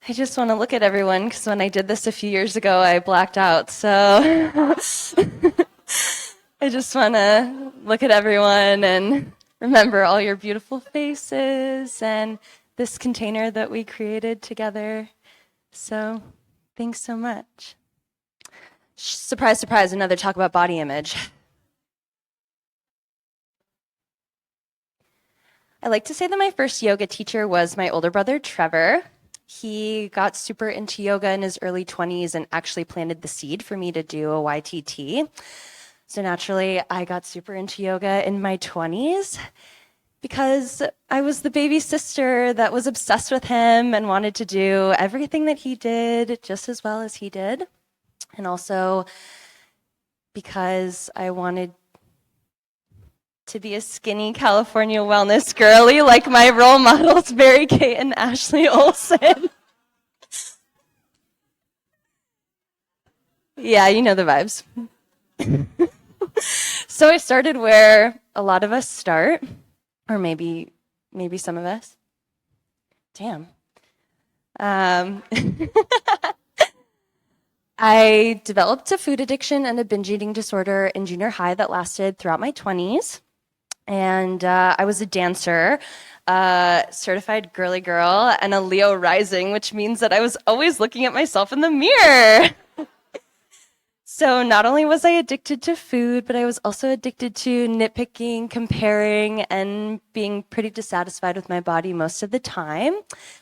I just want to look at everyone because when I did this a few years ago, I blacked out. So I just want to look at everyone and remember all your beautiful faces and this container that we created together. So thanks so much. Surprise, surprise, another talk about body image. I like to say that my first yoga teacher was my older brother, Trevor. He got super into yoga in his early 20s and actually planted the seed for me to do a YTT. So naturally, I got super into yoga in my 20s because I was the baby sister that was obsessed with him and wanted to do everything that he did just as well as he did. And also because I wanted to be a skinny California wellness girly like my role models, Mary Kay and Ashley Olsen. Yeah, you know the vibes. So I started where a lot of us start, or maybe some of us. Damn. I developed a food addiction and a binge eating disorder in junior high that lasted throughout my 20s. And I was a dancer, certified girly girl, and a Leo rising, which means that I was always looking at myself in the mirror. So not only was I addicted to food, but I was also addicted to nitpicking, comparing, and being pretty dissatisfied with my body most of the time,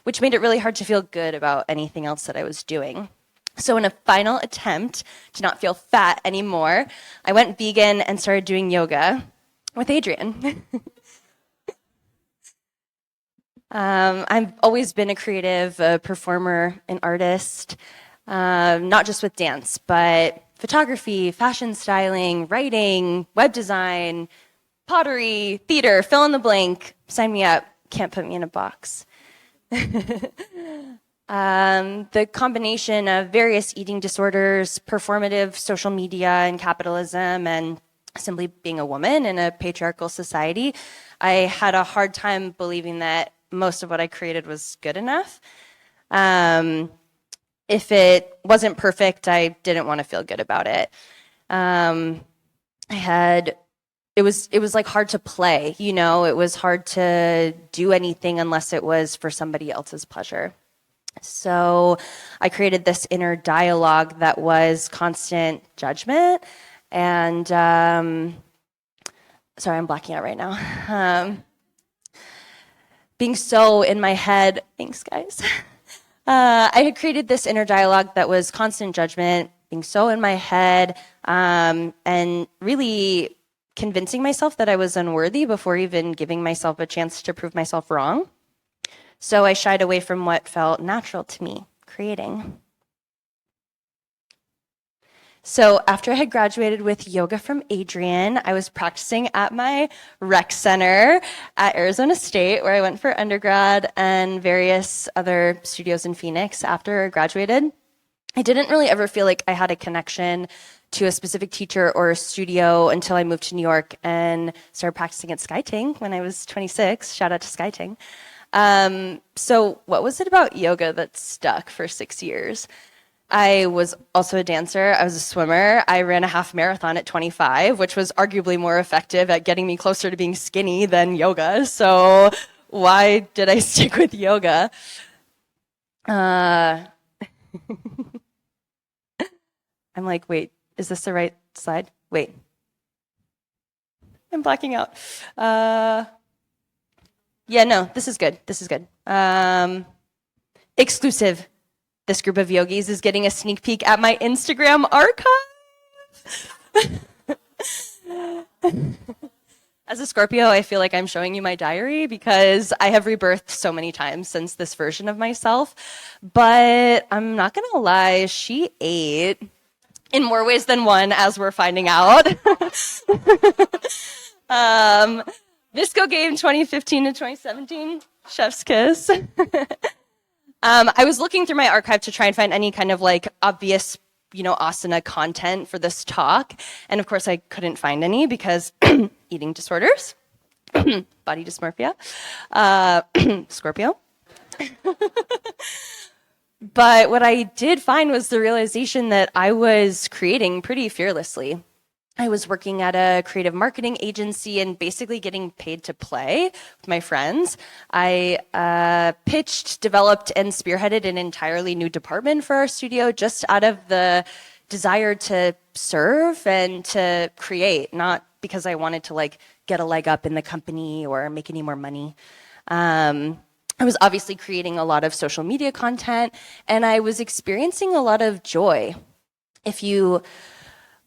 which made it really hard to feel good about anything else that I was doing. So in a final attempt to not feel fat anymore, I went vegan and started doing yoga with Adrian. I've always been a creative, a performer, an artist, not just with dance, but photography, fashion styling, writing, web design, pottery, theater, fill in the blank. Sign me up. Can't put me in a box. The combination of various eating disorders, performative social media and capitalism, and simply being a woman in a patriarchal society, I had a hard time believing that most of what I created was good enough. If it wasn't perfect, I didn't want to feel good about it. It was like hard to play, you know, it was hard to do anything unless it was for somebody else's pleasure. So I created this inner dialogue that was constant judgment and, sorry, I'm blacking out right now. Being so in my head, thanks guys. I had created this inner dialogue that was constant judgment, being so in my head, and really convincing myself that I was unworthy before even giving myself a chance to prove myself wrong. So I shied away from what felt natural to me, creating. So after I had graduated with yoga from Adrian, I was practicing at my rec center at Arizona State, where I went for undergrad, and various other studios in Phoenix after I graduated. I didn't really ever feel like I had a connection to a specific teacher or a studio until I moved to New York and started practicing at SkyTing when I was 26. Shout out to SkyTing. So what was it about yoga that stuck for 6 years? I was also a dancer. I was a swimmer. I ran a half marathon at 25, which was arguably more effective at getting me closer to being skinny than yoga. So why did I stick with yoga? I'm like, wait, is this the right slide? Wait. I'm blacking out. Yeah, no, this is good. This is good. Exclusive. This group of yogis is getting a sneak peek at my Instagram archive. As a Scorpio, I feel like I'm showing you my diary because I have rebirthed so many times since this version of myself. But I'm not going to lie, she ate in more ways than one, as we're finding out. Visco Game 2015 to 2017, chef's kiss. I was looking through my archive to try and find any kind of like obvious, asana content for this talk. And of course I couldn't find any because eating disorders, body dysmorphia, Scorpio. But what I did find was the realization that I was creating pretty fearlessly. I was working at a creative marketing agency and basically getting paid to play with my friends. I pitched, developed, and spearheaded an entirely new department for our studio just out of the desire to serve and to create, not because I wanted to like get a leg up in the company or make any more money. I was obviously creating a lot of social media content, and I was experiencing a lot of joy. If you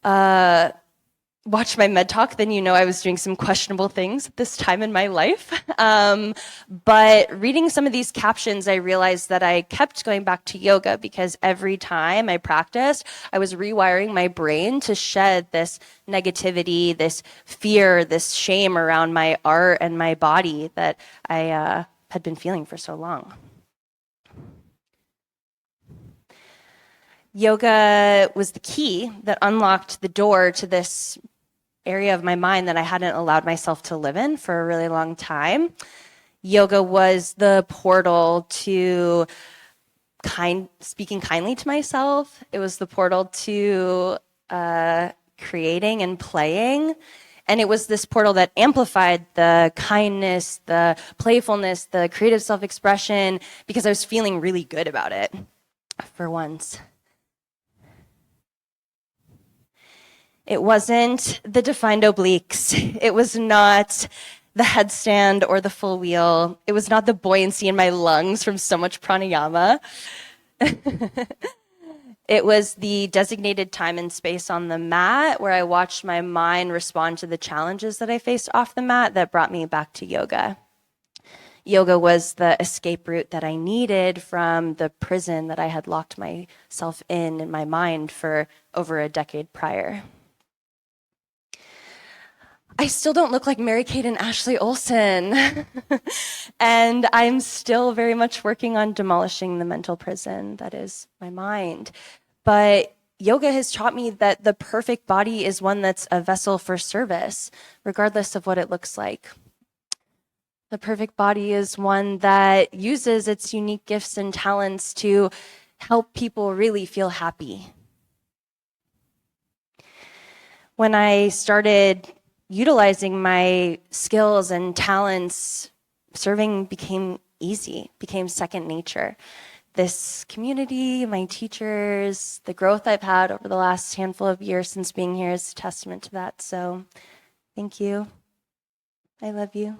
watch my med talk, then you know I was doing some questionable things at this time in my life. But reading some of these captions, I realized that I kept going back to yoga because every time I practiced, I was rewiring my brain to shed this negativity, this fear, this shame around my art and my body that I had been feeling for so long. Yoga was the key that unlocked the door to this area of my mind that I hadn't allowed myself to live in for a really long time. Yoga was the portal to speaking kindly to myself. It was the portal to creating and playing. And it was this portal that amplified the kindness, the playfulness, the creative self-expression, because I was feeling really good about it for once. It wasn't the defined obliques. It was not the headstand or the full wheel. It was not the buoyancy in my lungs from so much pranayama. It was the designated time and space on the mat where I watched my mind respond to the challenges that I faced off the mat that brought me back to yoga. Yoga was the escape route that I needed from the prison that I had locked myself in my mind for over a decade prior. I still don't look like Mary-Kate and Ashley Olsen. And I'm still very much working on demolishing the mental prison that is my mind. But yoga has taught me that the perfect body is one that's a vessel for service, regardless of what it looks like. The perfect body is one that uses its unique gifts and talents to help people really feel happy. When I started utilizing my skills and talents, serving became easy, became second nature. This community, my teachers, the growth I've had over the last handful of years since being here is a testament to that. So thank you. I love you.